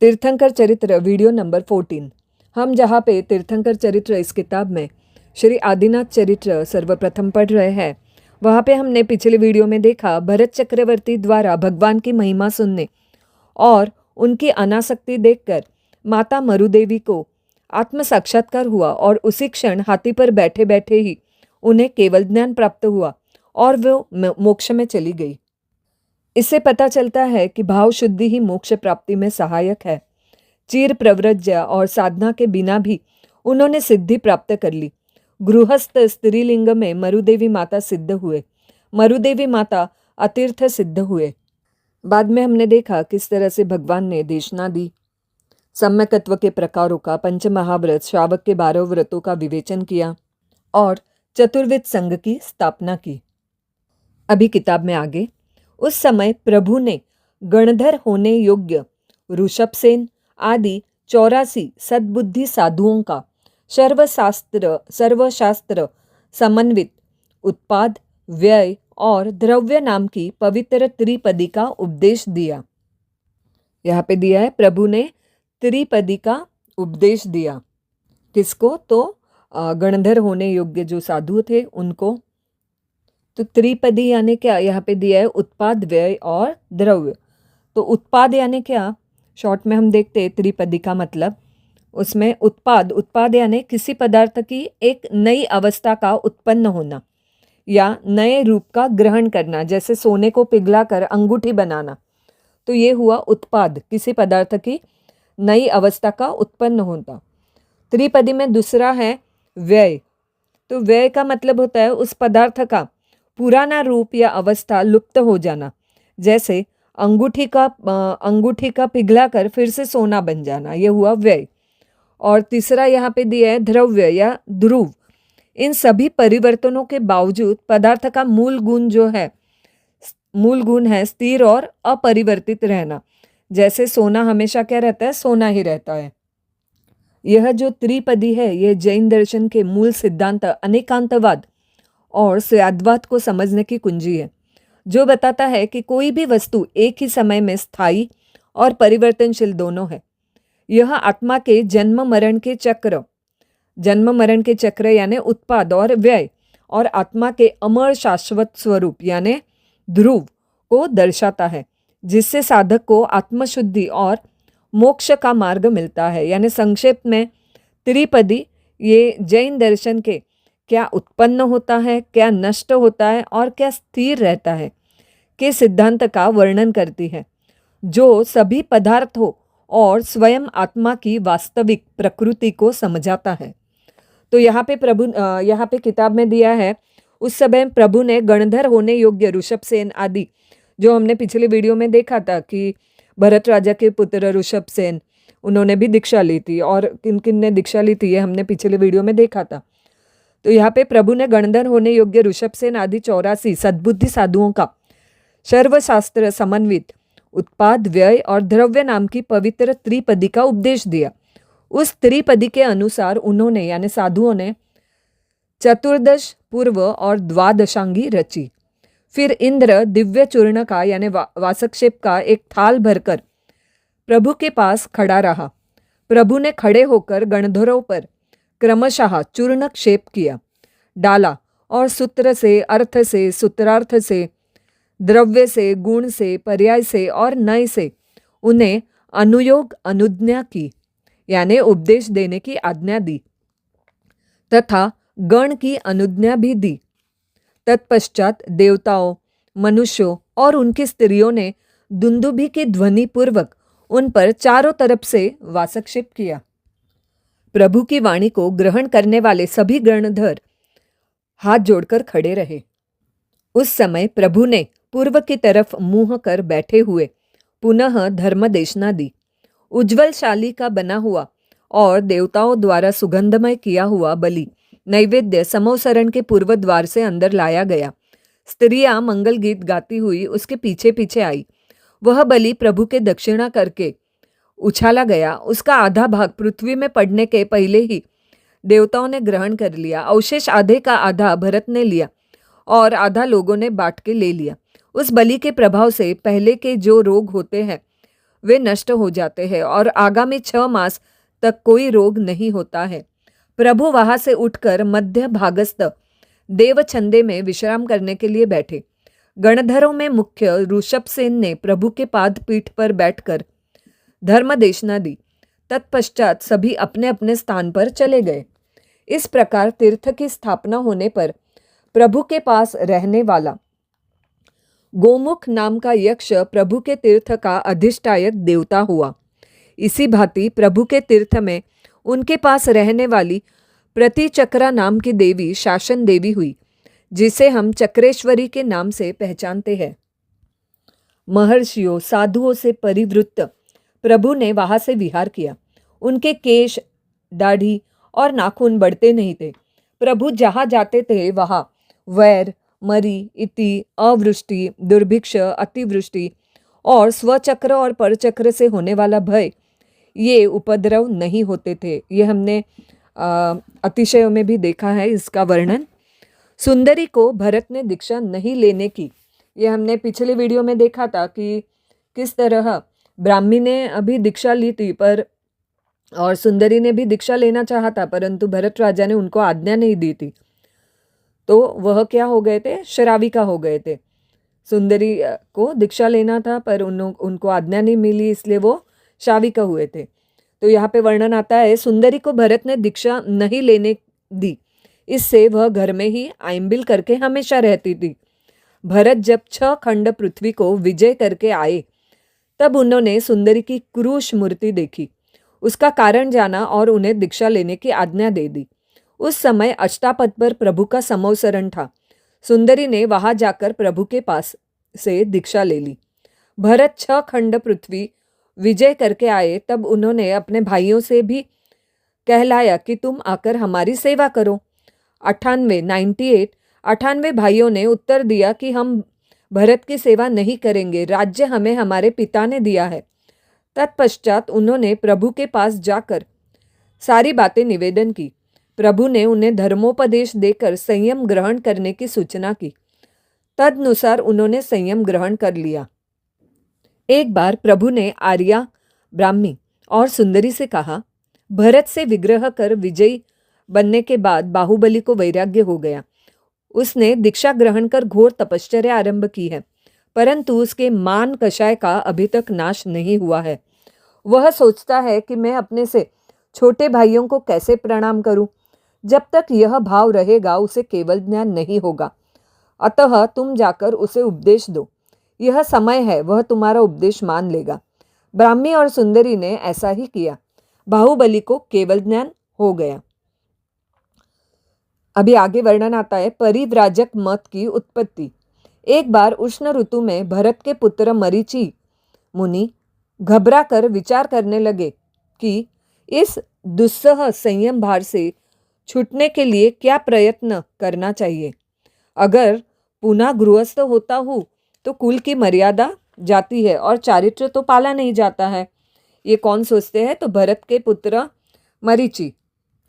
तीर्थंकर चरित्र video number 14। हम जहाँ पे तीर्थंकर चरित्र इस किताब में श्री आदिनाथ चरित्र सर्वप्रथम पढ़ रहे हैं, वहाँ पे हमने पिछले वीडियो में देखा भरत चक्रवर्ती द्वारा भगवान की महिमा सुनने और उनकी अनासक्ति देखकर माता मरुदेवी को आत्म साक्षात्कार हुआ और उसी क्षण हाथी पर बैठे बैठे ही उन्हें केवल ज्ञान प्राप्त हुआ और वो मोक्ष में चली गई। इससे पता चलता है कि भाव शुद्धि ही मोक्ष प्राप्ति में सहायक है। चीर प्रव्रज्य और साधना के बिना भी उन्होंने सिद्धि प्राप्त कर ली। गृहस्थ स्त्रीलिंग में मरुदेवी माता सिद्ध हुए, मरुदेवी माता अतीर्थ सिद्ध हुए। बाद में हमने देखा किस तरह से भगवान ने देशना दी, सम्यकत्व के प्रकारों का, पंचमहाव्रत, श्रावक के 12 व्रतों का विवेचन किया और चतुर्विध संघ की स्थापना की। अभी किताब में आगे, उस समय प्रभु ने गणधर होने योग्य ऋषभसेन आदि 84 सद्बुद्धि साधुओं का सर्वशास्त्र समन्वित उत्पाद, व्यय और द्रव्य नाम की पवित्र त्रिपदी का उपदेश दिया। यहाँ पे दिया है प्रभु ने त्रिपदी का उपदेश दिया। किसको? तो गणधर होने योग्य जो साधु थे उनको। तो त्रिपदी यानी क्या? यहाँ पे दिया है उत्पाद, व्यय और द्रव्य। तो उत्पाद यानी क्या? शॉर्ट में हम देखते हैं त्रिपदी का मतलब, उसमें उत्पाद यानी किसी पदार्थ की एक नई अवस्था का उत्पन्न होना या नए रूप का ग्रहण करना, जैसे सोने को पिघलाकर अंगूठी बनाना। तो ये हुआ उत्पाद, किसी पदार्थ की नई अवस्था का उत्पन्न होता। त्रिपदी में दूसरा है व्यय। तो व्यय का मतलब होता है उस पदार्थ का पुराना रूप या अवस्था लुप्त हो जाना, जैसे अंगूठी का पिघलाकर फिर से सोना बन जाना, यह हुआ व्यय। और तीसरा यहाँ पे दिया है द्रव्य या ध्रुव। इन सभी परिवर्तनों के बावजूद पदार्थ का मूल गुण है स्थिर और अपरिवर्तित रहना। जैसे सोना हमेशा क्या रहता है? सोना ही रहता है। यह जो त्रिपदी है, यह जैन दर्शन के मूल सिद्धांत अनेकांतवाद और स्याद्वाद को समझने की कुंजी है, जो बताता है कि कोई भी वस्तु एक ही समय में स्थायी और परिवर्तनशील दोनों है। यह आत्मा के जन्म मरण के चक्र यानी उत्पाद और व्यय और आत्मा के अमर शाश्वत स्वरूप यानी ध्रुव को दर्शाता है, जिससे साधक को आत्मशुद्धि और मोक्ष का मार्ग मिलता है। यानी संक्षेप में त्रिपदी ये जैन दर्शन के क्या उत्पन्न होता है, क्या नष्ट होता है और क्या स्थिर रहता है के सिद्धांत का वर्णन करती है, जो सभी पदार्थों और स्वयं आत्मा की वास्तविक प्रकृति को समझाता है। तो यहाँ पे किताब में दिया है, उस समय प्रभु ने गणधर होने योग्य ऋषभसेन आदि, जो हमने पिछले वीडियो में देखा था कि भरत राजा के पुत्र ऋषभसेन, उन्होंने भी दीक्षा ली थी, और किन किन ने दीक्षा ली थी ये हमने पिछले वीडियो में देखा था। तो यहाँ पे प्रभु ने गणधर होने योग्य ऋषभसेन आदि 84 सद्बुद्धि साधुओं का सर्वशास्त्र समन्वित उत्पाद, व्यय और द्रव्य नाम की पवित्र त्रिपदी का उपदेश दिया। उस त्रिपदी के अनुसार उन्होंने यानी साधुओं ने 14 पूर्व और 12 रची। फिर इंद्र दिव्य चूर्ण का यानी वासक्षेप का एक थाल भरकर प्रभु के पास खड़ा रहा। प्रभु ने खड़े होकर गणधरों पर क्रमशः चूर्ण क्षेप किया, डाला और सूत्र से, अर्थ से, सूत्रार्थ से, द्रव्य से, गुण से, पर्याय से और नय से उन्हें अनुयोग अनुज्ञा की यानी उपदेश देने की आज्ञा दी तथा गण की अनुज्ञा भी दी। तत्पश्चात देवताओं, मनुष्यों और उनकी स्त्रियों ने दुंदुभि की ध्वनि पूर्वक उन पर चारों तरफ से वासक्षेप किया। प्रभु की वाणी को ग्रहण करने वाले सभी गणधर हाथ जोड़कर खड़े रहे। उस समय प्रभु ने पूर्व की तरफ मुंह कर बैठे हुए पुनः धर्म देशना दी। उज्ज्वल शाली का बना हुआ और देवताओं द्वारा सुगंधमय किया हुआ बलि नैवेद्य समोसरण के पूर्व द्वार से अंदर लाया गया। स्त्रियां मंगल गीत गाती हुई उसके पीछे पीछे आई। वह बलि प्रभु के दक्षिणा करके उछाला गया। उसका आधा भाग पृथ्वी में पड़ने के पहले ही देवताओं ने ग्रहण कर लिया। अवशेष आधे का आधा भरत ने लिया और आधा लोगों ने बांट के ले लिया। उस बलि के प्रभाव से पहले के जो रोग होते हैं वे नष्ट हो जाते हैं और आगामी 6 मास तक कोई रोग नहीं होता है। प्रभु वहां से उठकर मध्य भागस्थ देवछंदे में विश्राम करने के लिए बैठे। गणधरों में मुख्य ऋषभसेन ने प्रभु के पाद पीठ पर बैठकर धर्मदेशना दी। तत्पश्चात सभी अपने अपने स्थान पर चले गए। इस प्रकार तीर्थ की स्थापना होने पर प्रभु के पास रहने वाला गोमुख नाम का यक्ष प्रभु के तीर्थ का अधिष्ठायक देवता हुआ। इसी भांति प्रभु के तीर्थ में उनके पास रहने वाली प्रतिचक्रा नाम की देवी शासन देवी हुई, जिसे हम चक्रेश्वरी के नाम से पहचानते हैं। महर्षियों साधुओं से परिवृत्त प्रभु ने वहां से विहार किया। उनके केश, दाढ़ी और नाखून बढ़ते नहीं थे। प्रभु जहाँ जाते थे वहाँ वैर, मरी, इति, अवृष्टि, दुर्भिक्ष, अतिवृष्टि और स्वचक्र और परचक्र से होने वाला भय, ये उपद्रव नहीं होते थे। ये हमने अतिशयों में भी देखा है इसका वर्णन। सुंदरी को भरत ने दीक्षा नहीं लेने की, ये हमने पिछले वीडियो में देखा था कि किस तरह ब्राह्मी ने अभी दीक्षा ली थी पर और सुंदरी ने भी दीक्षा लेना चाहा था, परंतु भरत राजा ने उनको आज्ञा नहीं दी थी, तो वह क्या हो गए थे, शराविका हो गए थे। सुंदरी को दीक्षा लेना था पर उनको आज्ञा नहीं मिली, इसलिए वो शाविका हुए थे। तो यहाँ पे वर्णन आता है, सुंदरी को भरत ने दीक्षा नहीं लेने दी, इससे वह घर में ही आइंबिल करके हमेशा रहती थी। भरत जब 6 खंड पृथ्वी को विजय करके आए तब उन्होंने सुंदरी की क्रूश मूर्ति देखी, उसका कारण जाना और उन्हें दीक्षा लेने की आज्ञा दे दी। उस समय अष्टापद पर प्रभु का समवसरण था। सुंदरी ने वहां जाकर प्रभु के पास से दीक्षा ले ली। भरत 6 खंड पृथ्वी विजय करके आए तब उन्होंने अपने भाइयों से भी कहलाया कि तुम आकर हमारी सेवा करो। 98 भाइयों ने उत्तर दिया कि हम भरत की सेवा नहीं करेंगे, राज्य हमें हमारे पिता ने दिया है। तत्पश्चात उन्होंने प्रभु के पास जाकर सारी बातें निवेदन की। प्रभु ने उन्हें धर्मोपदेश देकर संयम ग्रहण करने की सूचना की। तदनुसार उन्होंने संयम ग्रहण कर लिया। एक बार प्रभु ने आर्या, ब्राह्मी और सुंदरी से कहा, भरत से विग्रह कर विजयी बनने के बाद बाहुबली को वैराग्य हो गया। उसने दीक्षा ग्रहण कर घोर तपश्चर्या आरंभ की है, परंतु उसके मान कषाय का अभी तक नाश नहीं हुआ है। वह सोचता है कि मैं अपने से छोटे भाइयों को कैसे प्रणाम करूं। जब तक यह भाव रहेगा उसे केवल ज्ञान नहीं होगा। अतः तुम जाकर उसे उपदेश दो, यह समय है, वह तुम्हारा उपदेश मान लेगा। ब्राह्मी और सुंदरी ने ऐसा ही किया। बाहुबली को केवल ज्ञान हो गया। अभी आगे वर्णन आता है, परिव्राजक मत की उत्पत्ति। एक बार उष्ण ऋतु में भरत के पुत्र मरीचि मुनि घबरा कर विचार करने लगे कि इस दुस्सह संयम भार से छूटने के लिए क्या प्रयत्न करना चाहिए। अगर पुनः गृहस्थ होता हूँ तो कुल की मर्यादा जाती है और चारित्र तो पाला नहीं जाता है। ये कौन सोचते हैं? तो भरत के पुत्र मरीचि,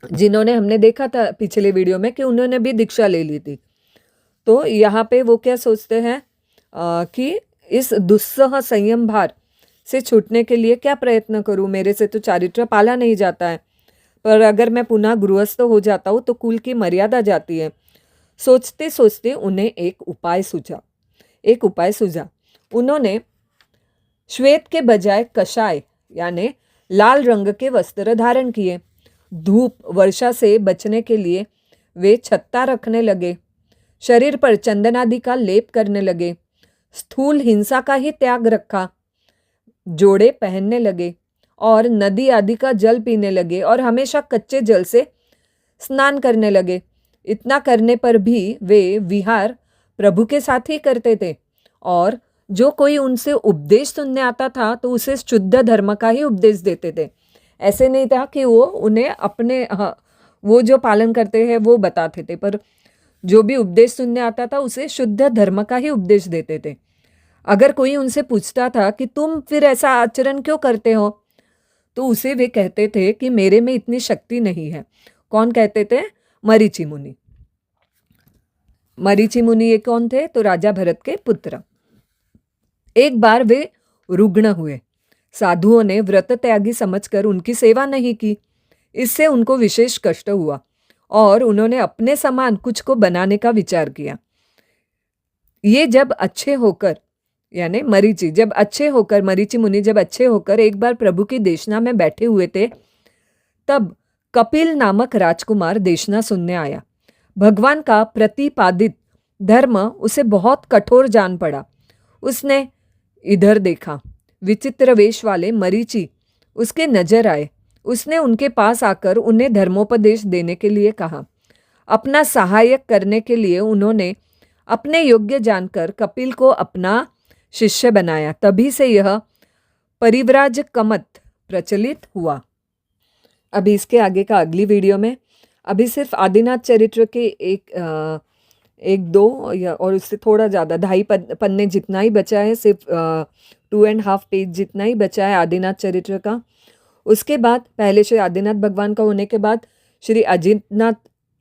जिन्होंने हमने देखा था पिछले वीडियो में कि उन्होंने भी दीक्षा ले ली थी। तो यहाँ पे वो क्या सोचते हैं कि इस दुस्सह संयम भार से छूटने के लिए क्या प्रयत्न करूँ, मेरे से तो चारित्र पाला नहीं जाता है, पर अगर मैं पुनः गृहस्थ हो जाता हूँ तो कुल की मर्यादा जाती है। सोचते सोचते उन्हें एक उपाय सूझा। उन्होंने श्वेत के बजाय कषाय यानी लाल रंग के वस्त्र धारण किए। धूप वर्षा से बचने के लिए वे छत्ता रखने लगे। शरीर पर चंदन आदि का लेप करने लगे। स्थूल हिंसा का ही त्याग रखा। जोड़े पहनने लगे और नदी आदि का जल पीने लगे और हमेशा कच्चे जल से स्नान करने लगे। इतना करने पर भी वे विहार प्रभु के साथ ही करते थे और जो कोई उनसे उपदेश सुनने आता था तो उसे शुद्ध धर्म का ही उपदेश देते थे। ऐसे नहीं था कि वो उन्हें अपने वो जो पालन करते हैं वो बताते थे, पर जो भी उपदेश सुनने आता था उसे शुद्ध धर्म का ही उपदेश देते थे। अगर कोई उनसे पूछता था कि तुम फिर ऐसा आचरण क्यों करते हो, तो उसे वे कहते थे कि मेरे में इतनी शक्ति नहीं है। कौन कहते थे? मरीचि मुनि। मरीचि मुनि ये कौन थे? तो राजा भरत के पुत्र। एक बार वे रुग्ण हुए। साधुओं ने व्रत त्यागी समझकर उनकी सेवा नहीं की। इससे उनको विशेष कष्ट हुआ और उन्होंने अपने समान कुछ को बनाने का विचार किया। ये जब अच्छे होकर यानी मरीचि मुनि जब अच्छे होकर एक बार प्रभु की देशना में बैठे हुए थे, तब कपिल नामक राजकुमार देशना सुनने आया। भगवान का प्रतिपादित धर्म उसे बहुत कठोर जान पड़ा। उसने इधर देखा, विचित्र वेश वाले मरीचि उसके नजर आए। उसने उनके पास आकर उन्हें धर्मोपदेश देने के लिए कहा। अपना सहायक करने के लिए उन्होंने अपने योग्य जानकर कपिल को अपना शिष्य बनाया। तभी से यह परिव्राजकमत प्रचलित हुआ। अभी इसके आगे का अगली वीडियो में अभी सिर्फ आदिनाथ चरित्र के एक दो और उससे थोड़ा ज़्यादा 2.5 पन्ने जितना ही बचा है, सिर्फ 2.5 पेज जितना ही बचा है आदिनाथ चरित्र का। उसके बाद पहले श्री आदिनाथ भगवान का होने के बाद श्री अजितनाथ,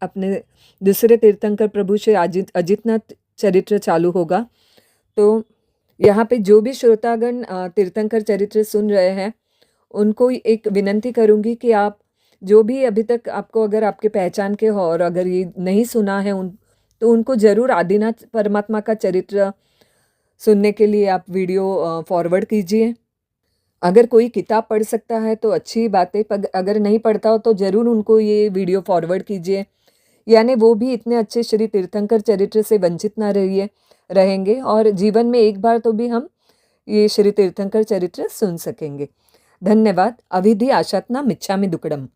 अपने दूसरे तीर्थंकर प्रभु श्री अजितनाथ चरित्र चालू होगा। तो यहाँ पे जो भी श्रोतागण तीर्थंकर चरित्र सुन रहे हैं, उनको एक विनंती करूँगी कि आप जो भी अभी तक आपको अगर आपके पहचान के हो और अगर ये नहीं सुना है तो उनको ज़रूर आदिनाथ परमात्मा का चरित्र सुनने के लिए आप वीडियो फॉरवर्ड कीजिए। अगर कोई किताब पढ़ सकता है तो अच्छी बात है, पर अगर नहीं पढ़ता हो तो ज़रूर उनको ये वीडियो फॉरवर्ड कीजिए, यानी वो भी इतने अच्छे श्री तीर्थंकर चरित्र से वंचित ना रहेंगे और जीवन में एक बार तो भी हम ये श्री तीर्थंकर चरित्र सुन सकेंगे। धन्यवाद। अविधि आशात्ना मिच्छामि दुक्कडम।